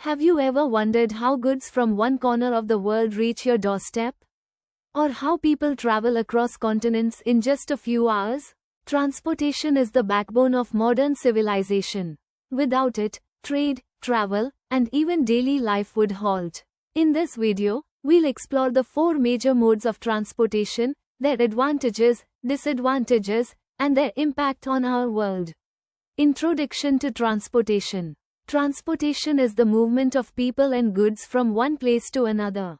Have you ever wondered how goods from one corner of the world reach your doorstep? Or how people travel across continents in just a few hours? Transportation is the backbone of modern civilization. Without it, trade, travel, and even daily life would halt. In this video, we'll explore the 4 major modes of transportation, their advantages, disadvantages, and their impact on our world. Introduction to transportation. Transportation is the movement of people and goods from one place to another.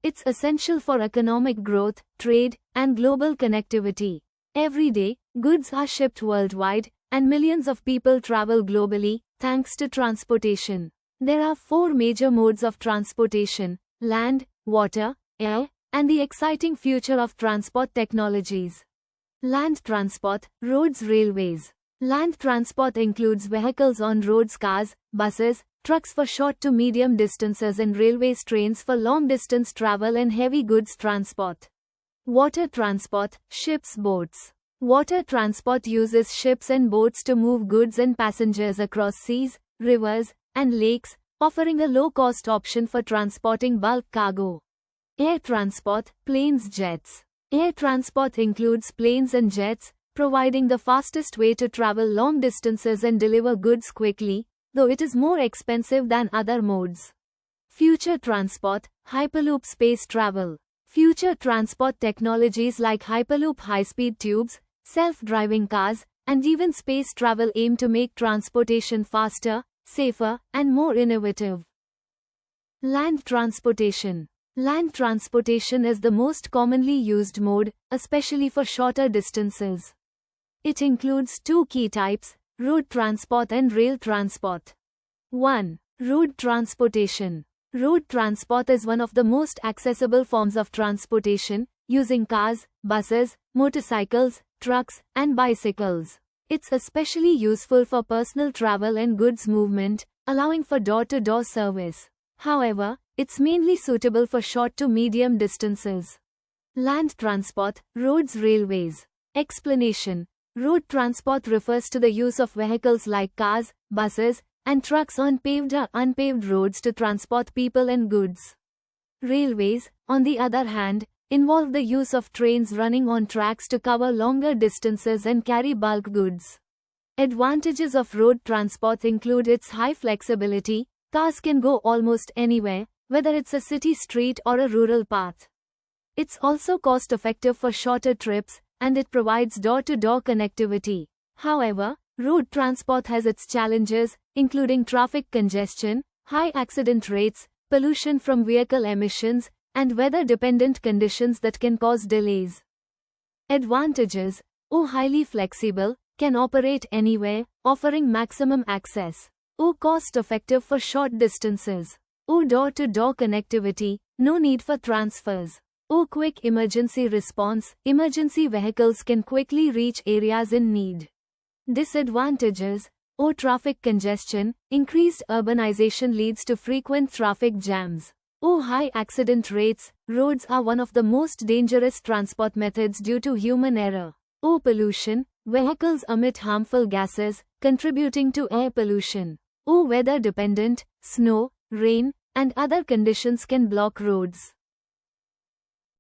It's essential for economic growth, trade, and global connectivity. Every day, goods are shipped worldwide, and millions of people travel globally, thanks to transportation. There are 4 major modes of transportation: land, water, air, and the exciting future of transport technologies. Land transport, roads, railways. Land transport includes vehicles on roads, cars, buses, trucks for short to medium distances, and railways, trains for long distance travel and heavy goods transport. Water transport, ships, boats. Water transport uses ships and boats to move goods and passengers across seas, rivers, and lakes, offering a low-cost option for transporting bulk cargo. Air transport, planes, jets. Air transport includes planes and jets, providing the fastest way to travel long distances and deliver goods quickly, though it is more expensive than other modes. Future transport, hyperloop, space travel. Future transport technologies like hyperloop, high-speed tubes, self-driving cars, and even space travel aim to make transportation faster, safer, and more innovative. Land transportation. Land transportation is the most commonly used mode, especially for shorter distances. It includes 2 key types: road transport and rail transport. 1. Road transportation. Road transport is one of the most accessible forms of transportation, using cars, buses, motorcycles, trucks, and bicycles. It's especially useful for personal travel and goods movement, allowing for door-to-door service. However, it's mainly suitable for short to medium distances. Land transport, roads, railways. Explanation. Road transport refers to the use of vehicles like cars, buses, and trucks on paved or unpaved roads to transport people and goods. Railways, on the other hand, involve the use of trains running on tracks to cover longer distances and carry bulk goods. Advantages of road transport include its high flexibility. Cars can go almost anywhere, whether it's a city street or a rural path. It's also cost-effective for shorter trips, and it provides door-to-door connectivity. However, road transport has its challenges, including traffic congestion, high accident rates, pollution from vehicle emissions, and weather-dependent conditions that can cause delays. Advantages: highly flexible, can operate anywhere, offering maximum access. Cost-effective for short distances. Door-to-door connectivity, no need for transfers. Quick emergency response, emergency vehicles can quickly reach areas in need. Disadvantages: traffic congestion, increased urbanization leads to frequent traffic jams. High accident rates, roads are one of the most dangerous transport methods due to human error. Pollution, vehicles emit harmful gases, contributing to air pollution. Weather dependent, snow, rain, and other conditions can block roads.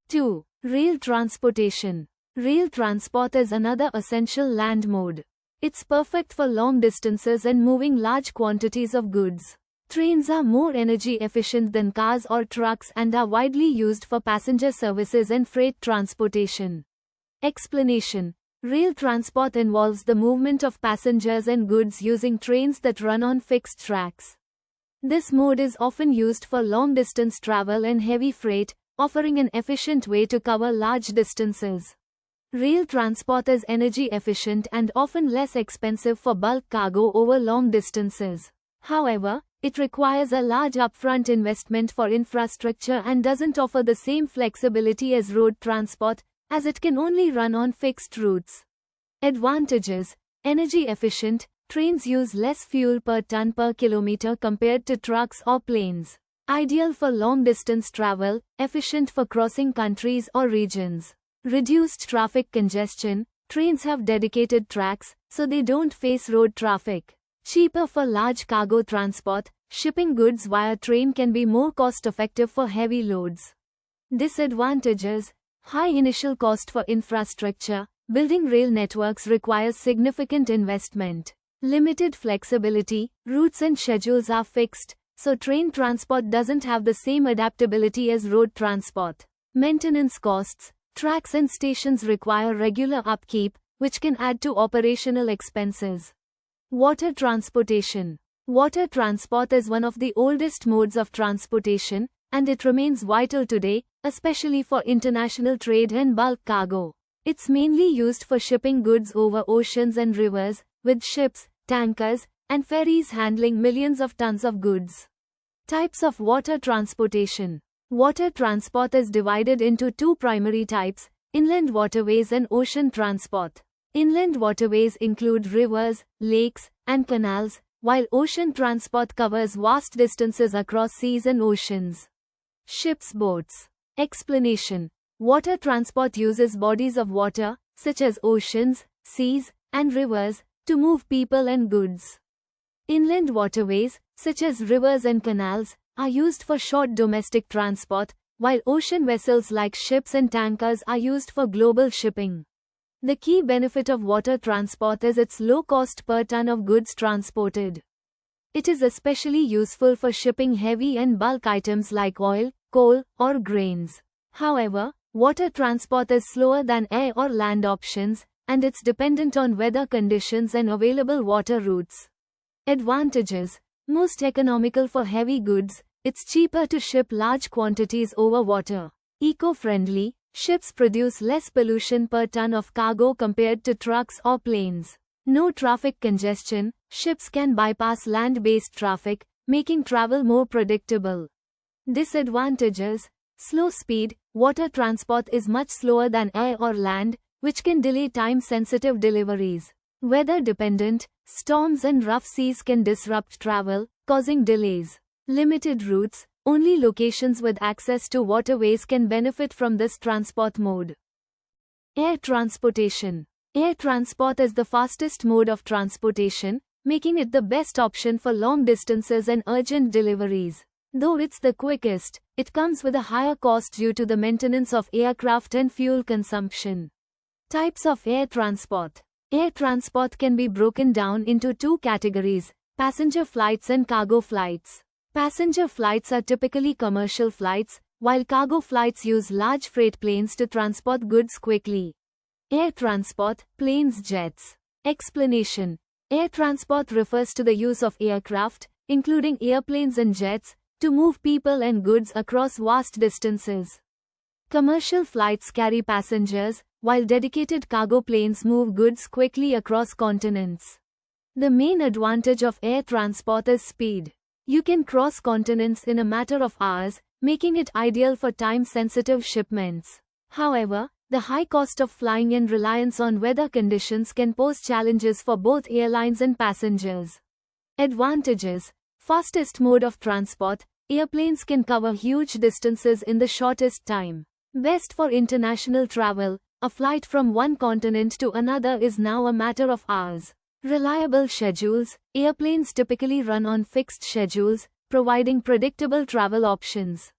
2. Rail transportation. Rail transport is another essential land mode. It's perfect for long distances and moving large quantities of goods. Trains are more energy efficient than cars or trucks and are widely used for passenger services and freight transportation. Explanation. Rail transport involves the movement of passengers and goods using trains that run on fixed tracks. This mode is often used for long-distance travel and heavy freight, offering an efficient way to cover large distances. Rail transport is energy efficient and often less expensive for bulk cargo over long distances. However, it requires a large upfront investment for infrastructure and doesn't offer the same flexibility as road transport, as it can only run on fixed routes. Advantages: energy efficient, trains use less fuel per ton per kilometer compared to trucks or planes. Ideal for long-distance travel, efficient for crossing countries or regions. Reduced traffic congestion, trains have dedicated tracks, so they don't face road traffic. Cheaper for large cargo transport, Shipping goods via train can be more cost-effective for heavy loads. Disadvantages: high initial cost for infrastructure. Building rail networks requires significant investment. Limited flexibility. Routes and schedules are fixed, so train transport doesn't have the same adaptability as road transport. Maintenance costs. Tracks and stations require regular upkeep, which can add to operational expenses. Water transportation. Water transport is one of the oldest modes of transportation, and it remains vital today, especially for international trade and bulk cargo. It's mainly used for shipping goods over oceans and rivers, with ships, tankers, and ferries handling millions of tons of goods. Types of water transportation. Water transport is divided into two primary types: inland waterways and ocean transport. Inland waterways include rivers, lakes, and canals, while ocean transport covers vast distances across seas and oceans. Ships, boats. Explanation. Water transport uses bodies of water, such as oceans, seas, and rivers, to move people and goods. Inland waterways, such as rivers and canals, are used for short domestic transport, while ocean vessels like ships and tankers are used for global shipping. The key benefit of water transport is its low cost per ton of goods transported. It is especially useful for shipping heavy and bulk items like oil, coal, or grains. However, water transport is slower than air or land options, and it's dependent on weather conditions and available water routes. Advantages. Most economical for heavy goods, it's cheaper to ship large quantities over water. Eco-friendly, ships produce less pollution per ton of cargo compared to trucks or planes. No traffic congestion, ships can bypass land-based traffic, making travel more predictable. Disadvantages. Slow speed. Water transport is much slower than air or land, which can delay time-sensitive deliveries. Weather dependent. Storms and rough seas can disrupt travel, causing delays. Limited routes. Only locations with access to waterways can benefit from this transport mode. Air transportation. Air transport is the fastest mode of transportation, making it the best option for long distances and urgent deliveries. Though it's the quickest, it comes with a higher cost due to the maintenance of aircraft and fuel consumption. Types of air transport. Air transport can be broken down into two categories: passenger flights and cargo flights. Passenger flights are typically commercial flights, while cargo flights use large freight planes to transport goods quickly. Air transport, planes, jets. Explanation. Air transport refers to the use of aircraft, including airplanes and jets, to move people and goods across vast distances. Commercial flights carry passengers, while dedicated cargo planes move goods quickly across continents. The main advantage of air transport is speed. You can cross continents in a matter of hours, making it ideal for time-sensitive shipments. However, the high cost of flying and reliance on weather conditions can pose challenges for both airlines and passengers. Advantages. Fastest mode of transport. Airplanes can cover huge distances in the shortest time. Best for international travel. A flight from one continent to another is now a matter of hours. Reliable schedules. Airplanes typically run on fixed schedules, providing predictable travel options.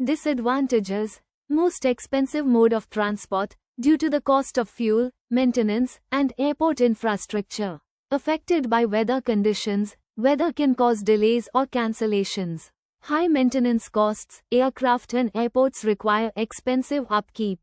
Disadvantages. Most expensive mode of transport, due to the cost of fuel, maintenance, and airport infrastructure. Affected by weather conditions, weather can cause delays or cancellations. High maintenance costs. Aircraft and airports require expensive upkeep.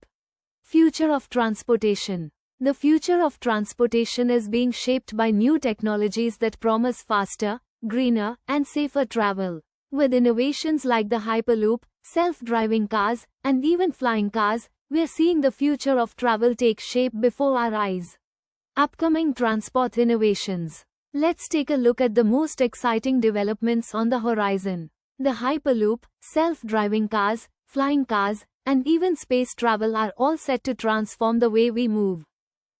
Future of transportation. The future of transportation is being shaped by new technologies that promise faster, greener, and safer travel. With innovations like the Hyperloop, self-driving cars, and even flying cars, we're seeing the future of travel take shape before our eyes. Upcoming transport innovations. Let's take a look at the most exciting developments on the horizon. The Hyperloop, self-driving cars, flying cars, and even space travel are all set to transform the way we move.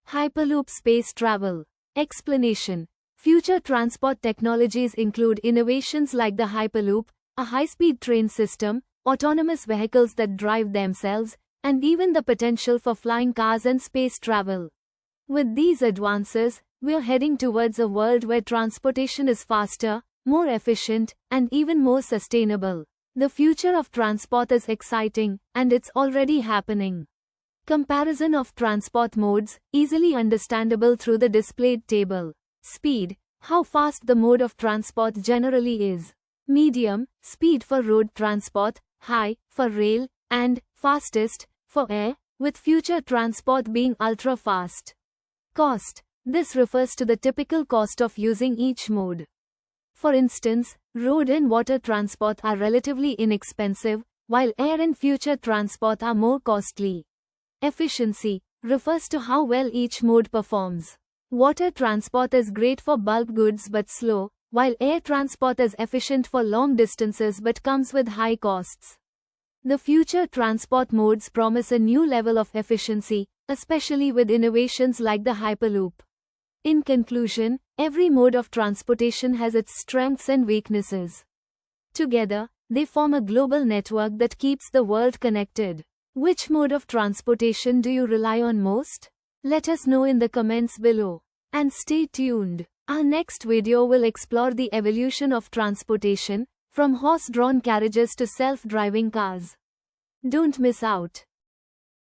Hyperloop space travel. Explanation. Future transport technologies include innovations like the Hyperloop, a high-speed train system, autonomous vehicles that drive themselves, and even the potential for flying cars and space travel. With these advances, we're heading towards a world where transportation is faster, more efficient, and even more sustainable. The future of transport is exciting, and it's already happening. Comparison of transport modes, easily understandable through the displayed table. Speed, how fast the mode of transport generally is. Medium, speed for road transport, high, for rail, and fastest, for air, with future transport being ultra-fast. Cost, this refers to the typical cost of using each mode. For instance, road and water transport are relatively inexpensive, while air and future transport are more costly. Efficiency refers to how well each mode performs. Water transport is great for bulk goods but slow, while air transport is efficient for long distances but comes with high costs. The future transport modes promise a new level of efficiency, especially with innovations like the Hyperloop. In conclusion, every mode of transportation has its strengths and weaknesses. Together, they form a global network that keeps the world connected. Which mode of transportation do you rely on most? Let us know in the comments below. And stay tuned. Our next video will explore the evolution of transportation, from horse-drawn carriages to self-driving cars. Don't miss out.